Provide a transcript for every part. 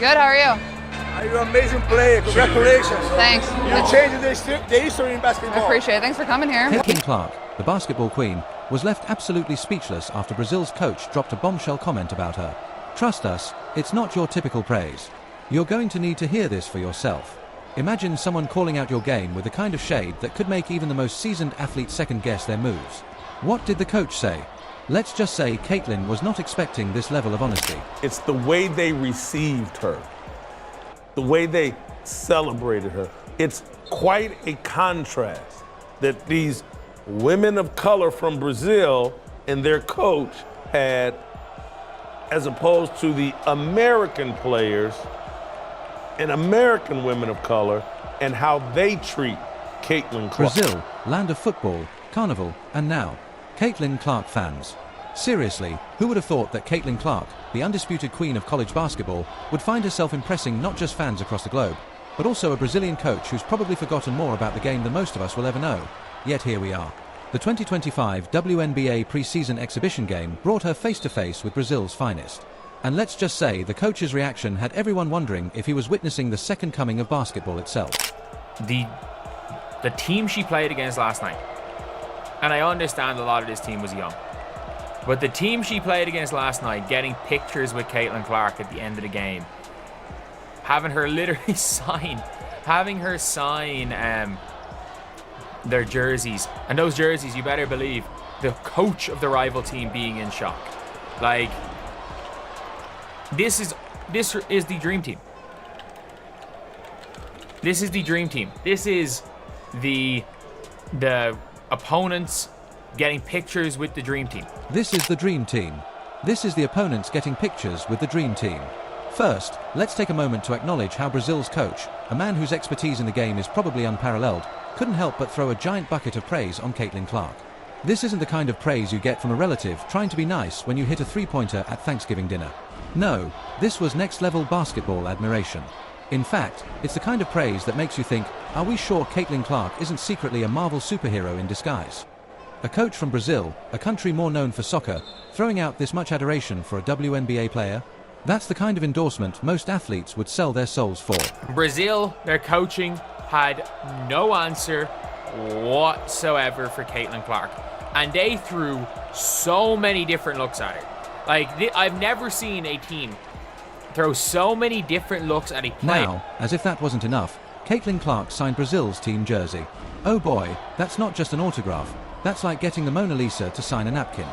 Good, how are you? You're an amazing player. Congratulations. Thanks. You're changing the history in basketball. I appreciate it. Thanks for coming here. Caitlin Clark, the basketball queen, was left absolutely speechless after Brazil's coach dropped a bombshell comment about her. Trust us, it's not your typical praise. You're going to need to hear this for yourself. Imagine someone calling out your game with the kind of shade that could make even the most seasoned athlete second guess their moves. What did the coach say? Let's just say Caitlin was not expecting this level of honesty. It's the way they received her, the way they celebrated her. It's quite a contrast that these women of color from Brazil and their coach had, as opposed to the American players and American women of color and how they treat Caitlin Clark. Brazil, land of football, carnival, and now, Caitlin Clark fans. Seriously, who would have thought that Caitlin Clark, the undisputed queen of college basketball, would find herself impressing not just fans across the globe, but also a Brazilian coach who's probably forgotten more about the game than most of us will ever know. Yet here we are. The 2025 WNBA preseason exhibition game brought her face-to-face with Brazil's finest. And let's just say the coach's reaction had everyone wondering if he was witnessing the second coming of basketball itself. The team she played against last night, and I understand a lot of this team was young, but the team she played against last night, getting pictures with Caitlin Clark at the end of the game, having her literally sign their jerseys, and those jerseys, you better believe, the coach of the rival team being in shock. Like, this is the dream team. This is the dream team. This is the opponents getting pictures with the dream team. This is the dream team. This is the opponents getting pictures with the dream team. First, let's take a moment to acknowledge how Brazil's coach, a man whose expertise in the game is probably unparalleled, couldn't help but throw a giant bucket of praise on Caitlin Clark. This isn't the kind of praise you get from a relative trying to be nice when you hit a three-pointer at Thanksgiving dinner. No, this was next-level basketball admiration. In fact, it's the kind of praise that makes you think, are we sure Caitlin Clark isn't secretly a Marvel superhero in disguise? A coach from Brazil, a country more known for soccer, throwing out this much adoration for a WNBA player? That's the kind of endorsement most athletes would sell their souls for. Brazil, their coaching had no answer whatsoever for Caitlin Clark. And they threw so many different looks at her. Like, I've never seen a team throw so many different looks at a player. Now, as if that wasn't enough, Caitlin Clark signed Brazil's team jersey. Oh boy, that's not just an autograph. That's like getting the Mona Lisa to sign a napkin.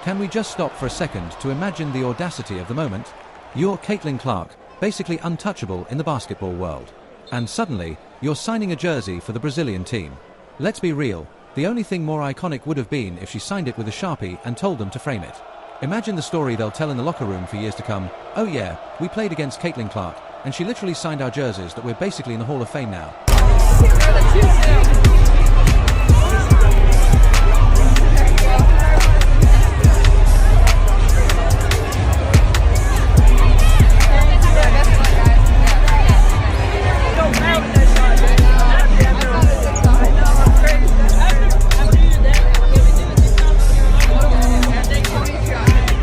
Can we just stop for a second to imagine the audacity of the moment? You're Caitlin Clark, basically untouchable in the basketball world. And suddenly, you're signing a jersey for the Brazilian team. Let's be real, the only thing more iconic would have been if she signed it with a Sharpie and told them to frame it. Imagine the story they'll tell in the locker room for years to come. Oh yeah, we played against Caitlin Clark, and she literally signed our jerseys that we're basically in the Hall of Fame now.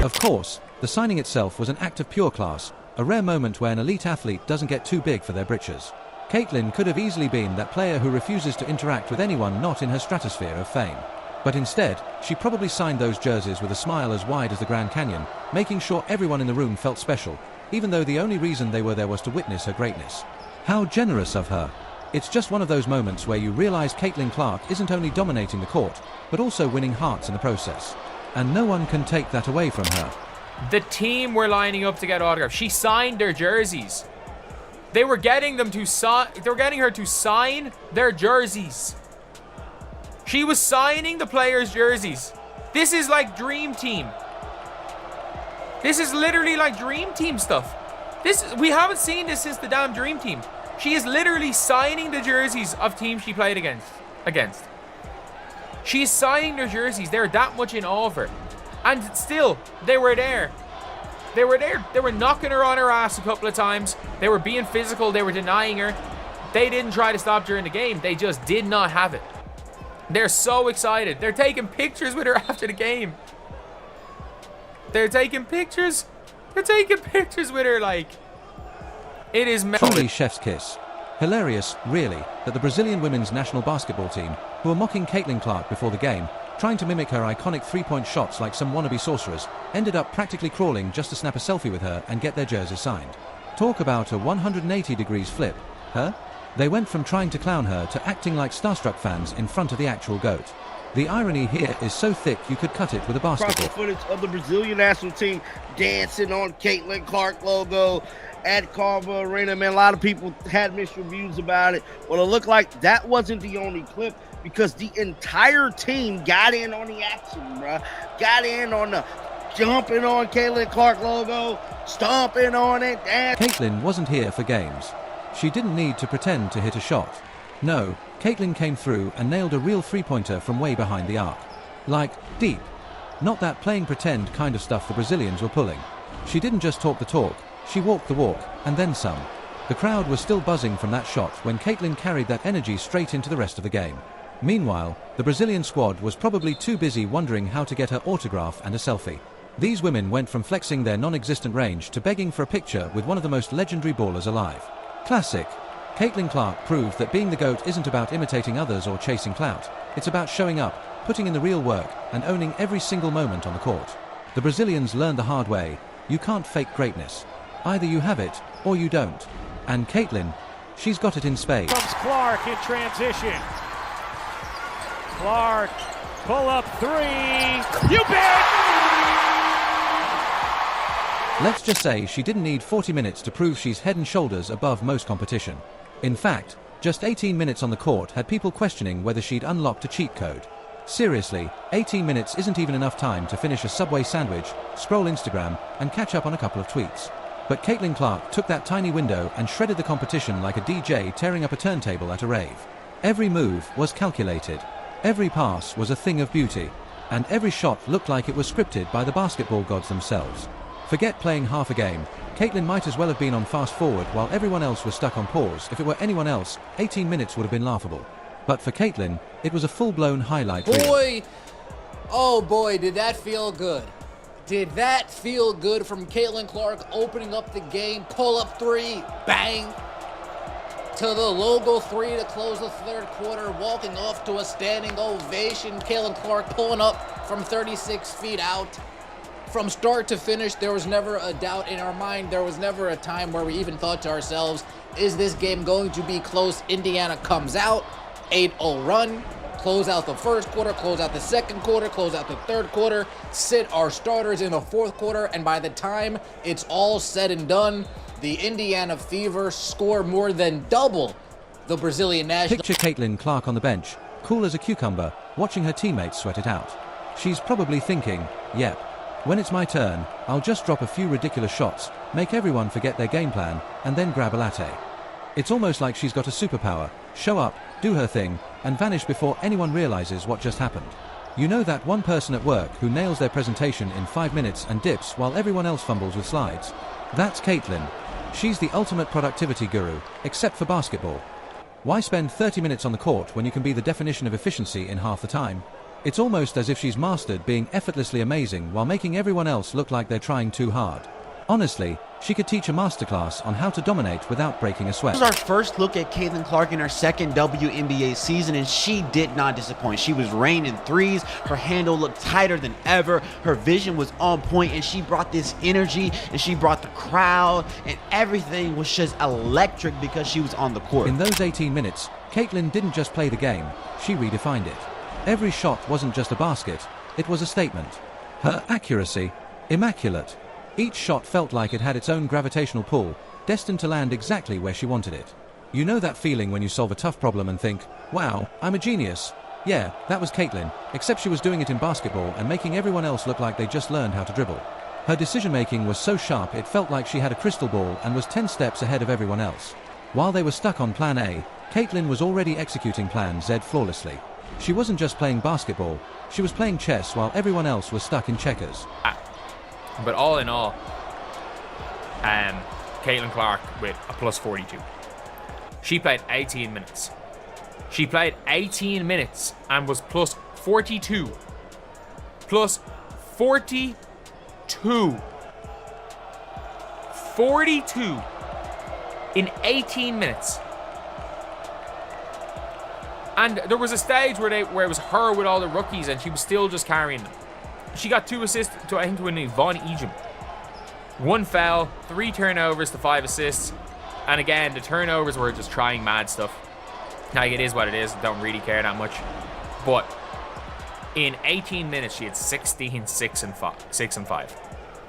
Of course, the signing itself was an act of pure class, a rare moment where an elite athlete doesn't get too big for their britches. Caitlin could have easily been that player who refuses to interact with anyone not in her stratosphere of fame. But instead, she probably signed those jerseys with a smile as wide as the Grand Canyon, making sure everyone in the room felt special, even though the only reason they were there was to witness her greatness. How generous of her. It's just one of those moments where you realize Caitlin Clark isn't only dominating the court, but also winning hearts in the process. And no one can take that away from her. The team were lining up to get autographs. She signed their jerseys. They were getting them to sign. They were getting her to sign their jerseys. She was signing the players' jerseys. This is like Dream Team. This is literally like Dream Team stuff. We haven't seen this since the damn Dream Team. She is literally signing the jerseys of teams she played against. She's signing their jerseys. They're that much in awe of her. And still, they were there. They were there. They were knocking her on her ass a couple of times. They were being physical. They were denying her. They didn't try to stop during the game. They just did not have it. They're so excited. They're taking pictures with her after the game. They're taking pictures with her like... It is Truly chef's kiss. Hilarious, really, that the Brazilian women's national basketball team, who were mocking Caitlin Clark before the game, trying to mimic her iconic three-point shots like some wannabe sorcerers, ended up practically crawling just to snap a selfie with her and get their jerseys signed. Talk about a 180 degrees flip, huh? They went from trying to clown her to acting like starstruck fans in front of the actual GOAT. The irony here is so thick you could cut it with a basketball. Across the footage of the Brazilian national team dancing on Caitlin Clark logo at Carver Arena. Man, a lot of people had mixed reviews about it. Well, it looked like that wasn't the only clip, because the entire team got in on the action, bruh. Got in on the jumping on Caitlin Clark logo, stomping on it. Caitlin wasn't here for games. She didn't need to pretend to hit a shot. No, Caitlin came through and nailed a real three-pointer from way behind the arc. Like, deep. Not that playing pretend kind of stuff the Brazilians were pulling. She didn't just talk the talk, she walked the walk, and then some. The crowd was still buzzing from that shot when Caitlin carried that energy straight into the rest of the game. Meanwhile, the Brazilian squad was probably too busy wondering how to get her autograph and a selfie. These women went from flexing their non-existent range to begging for a picture with one of the most legendary ballers alive. Classic. Caitlin Clark proved that being the GOAT isn't about imitating others or chasing clout. It's about showing up, putting in the real work, and owning every single moment on the court. The Brazilians learned the hard way. You can't fake greatness. Either you have it, or you don't. And Caitlin, she's got it in spades. Comes Clark in transition. Clark, pull up three. You bet! Let's just say she didn't need 40 minutes to prove she's head and shoulders above most competition. In fact, just 18 minutes on the court had people questioning whether she'd unlocked a cheat code. Seriously, 18 minutes isn't even enough time to finish a Subway sandwich, scroll Instagram, and catch up on a couple of tweets. But Caitlin Clark took that tiny window and shredded the competition like a DJ tearing up a turntable at a rave. Every move was calculated. Every pass was a thing of beauty. And every shot looked like it was scripted by the basketball gods themselves. Forget playing half a game. Caitlin might as well have been on fast forward while everyone else was stuck on pause. If it were anyone else, 18 minutes would have been laughable. But for Caitlin, it was a full-blown highlight reel. Boy, oh boy, did that feel good. Did that feel good from Caitlin Clark opening up the game, pull-up three, bang, to the logo three to close the third quarter, walking off to a standing ovation. Caitlin Clark pulling up from 36 feet out. From start to finish, there was never a doubt in our mind. There was never a time where we even thought to ourselves, is this game going to be close? Indiana comes out, 8-0 run, close out the first quarter, close out the second quarter, close out the third quarter, sit our starters in the fourth quarter, and by the time it's all said and done, the Indiana Fever score more than double the Brazilian national. Picture Caitlin Clark on the bench, cool as a cucumber, watching her teammates sweat it out. She's probably thinking, yep, when it's my turn, I'll just drop a few ridiculous shots, make everyone forget their game plan, and then grab a latte. It's almost like she's got a superpower, show up, do her thing, and vanish before anyone realizes what just happened. You know that one person at work who nails their presentation in 5 minutes and dips while everyone else fumbles with slides? That's Caitlin. She's the ultimate productivity guru, except for basketball. Why spend 30 minutes on the court when you can be the definition of efficiency in half the time? It's almost as if she's mastered being effortlessly amazing while making everyone else look like they're trying too hard. Honestly, she could teach a masterclass on how to dominate without breaking a sweat. This was our first look at Caitlin Clark in her second WNBA season, and she did not disappoint. She was raining threes. Her handle looked tighter than ever. Her vision was on point, and she brought this energy, and she brought the crowd, and everything was just electric because she was on the court. In those 18 minutes, Caitlin didn't just play the game, she redefined it. Every shot wasn't just a basket, it was a statement. Her accuracy, immaculate. Each shot felt like it had its own gravitational pull, destined to land exactly where she wanted it. You know that feeling when you solve a tough problem and think, wow, I'm a genius. Yeah, that was Caitlin, except she was doing it in basketball and making everyone else look like they just learned how to dribble. Her decision-making was so sharp it felt like she had a crystal ball and was 10 steps ahead of everyone else. While they were stuck on Plan A, Caitlin was already executing Plan Z flawlessly. She wasn't just playing basketball, she was playing chess while everyone else was stuck in checkers. But all in all, Caitlin Clark with a plus 42. She played 18 minutes. She played 18 minutes and was plus 42. Plus 42. 42. in 18 minutes. And there was a stage where it was her with all the rookies and she was still just carrying them. She got 2 assists to, I think, to a Von Ejim. 1 foul, 3 turnovers to 5 assists. And again, the turnovers were just trying mad stuff. Like, it is what it is. Don't really care that much. But in 18 minutes, she had 16, 6 and 5.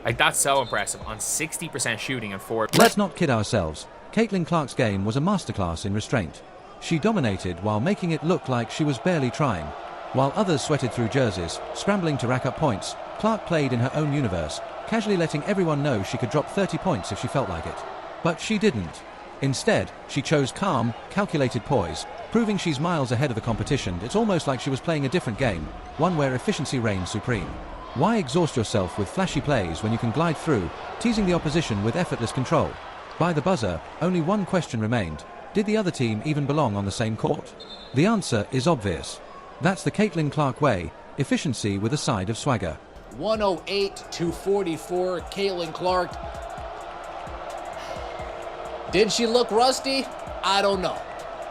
Like, that's so impressive on 60% shooting and 4. Let's not kid ourselves. Caitlin Clark's game was a masterclass in restraint. She dominated while making it look like she was barely trying. While others sweated through jerseys, scrambling to rack up points, Clark played in her own universe, casually letting everyone know she could drop 30 points if she felt like it. But she didn't. Instead, she chose calm, calculated poise, proving she's miles ahead of the competition. It's almost like she was playing a different game, one where efficiency reigns supreme. Why exhaust yourself with flashy plays when you can glide through, teasing the opposition with effortless control? By the buzzer, only one question remained. Did the other team even belong on the same court? The answer is obvious. That's the Caitlin Clark way, efficiency with a side of swagger. 108-44, Caitlin Clark. Did she look rusty? I don't know.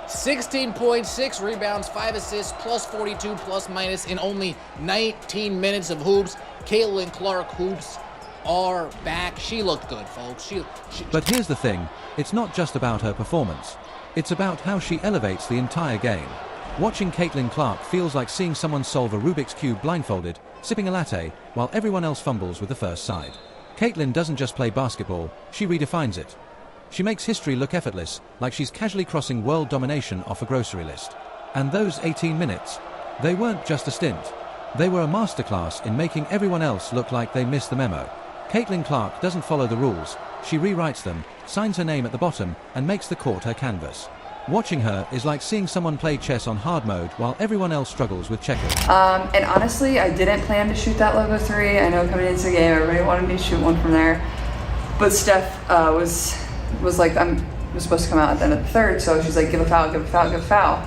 16.6 rebounds, 5 assists, plus 42 plus minus in only 19 minutes of hoops. Caitlin Clark hoops are back. She looked good, folks. But here's the thing, it's not just about her performance. It's about how she elevates the entire game. Watching Caitlin Clark feels like seeing someone solve a Rubik's Cube blindfolded, sipping a latte, while everyone else fumbles with the first side. Caitlin doesn't just play basketball, she redefines it. She makes history look effortless, like she's casually crossing world domination off a grocery list. And those 18 minutes, they weren't just a stint. They were a masterclass in making everyone else look like they missed the memo. Caitlin Clark doesn't follow the rules, she rewrites them, signs her name at the bottom, and makes the court her canvas. Watching her is like seeing someone play chess on hard mode while everyone else struggles with checkers. And honestly, I didn't plan to shoot that logo 3. I know coming into the game, everybody wanted me to shoot one from there. But Steph was like, was supposed to come out at the end of the third, so she's like, give a foul, give a foul, give a foul.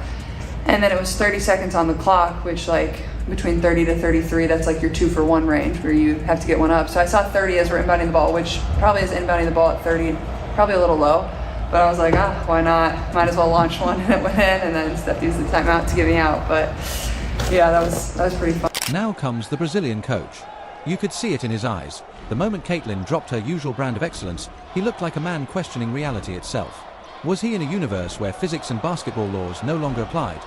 And then it was 30 seconds on the clock, which like between 30 to 33, that's like your 2-for-1 range where you have to get one up. So I saw 30 as we're inbounding the ball, which probably is inbounding the ball at 30, probably a little low. But I was like, why not? Might as well launch one, and it went in, and then Steph used the timeout to get me out. But yeah, that was pretty fun. Now comes the Brazilian coach. You could see it in his eyes. The moment Caitlin dropped her usual brand of excellence, he looked like a man questioning reality itself. Was he in a universe where physics and basketball laws no longer applied?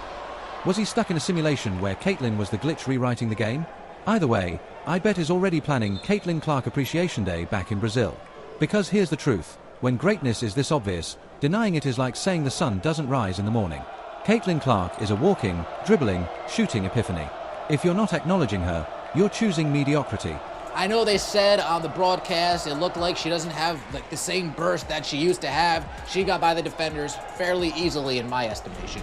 Was he stuck in a simulation where Caitlin was the glitch rewriting the game? Either way, I bet he's already planning Caitlin Clark Appreciation Day back in Brazil. Because here's the truth. When greatness is this obvious, denying it is like saying the sun doesn't rise in the morning. Caitlin Clark is a walking, dribbling, shooting epiphany. If you're not acknowledging her, you're choosing mediocrity. I know they said on the broadcast it looked like she doesn't have like the same burst that she used to have. She got by the defenders fairly easily in my estimation.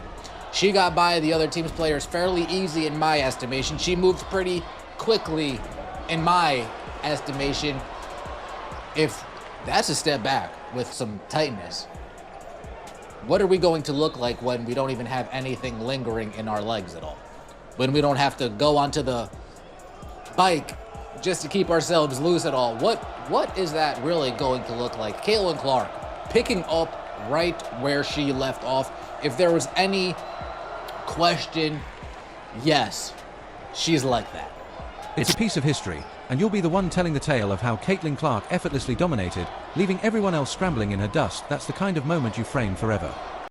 She got by the other team's players fairly easy in my estimation. She moved pretty quickly in my estimation. If that's a step back with some tightness, what are we going to look like when we don't even have anything lingering in our legs at all? When we don't have to go onto the bike just to keep ourselves loose at all? What is that really going to look like? Caitlin Clark picking up right where she left off. If there was any question, yes, she's like that. It's a piece of history, and you'll be the one telling the tale of how Caitlin Clark effortlessly dominated, leaving everyone else scrambling in her dust. That's the kind of moment you frame forever.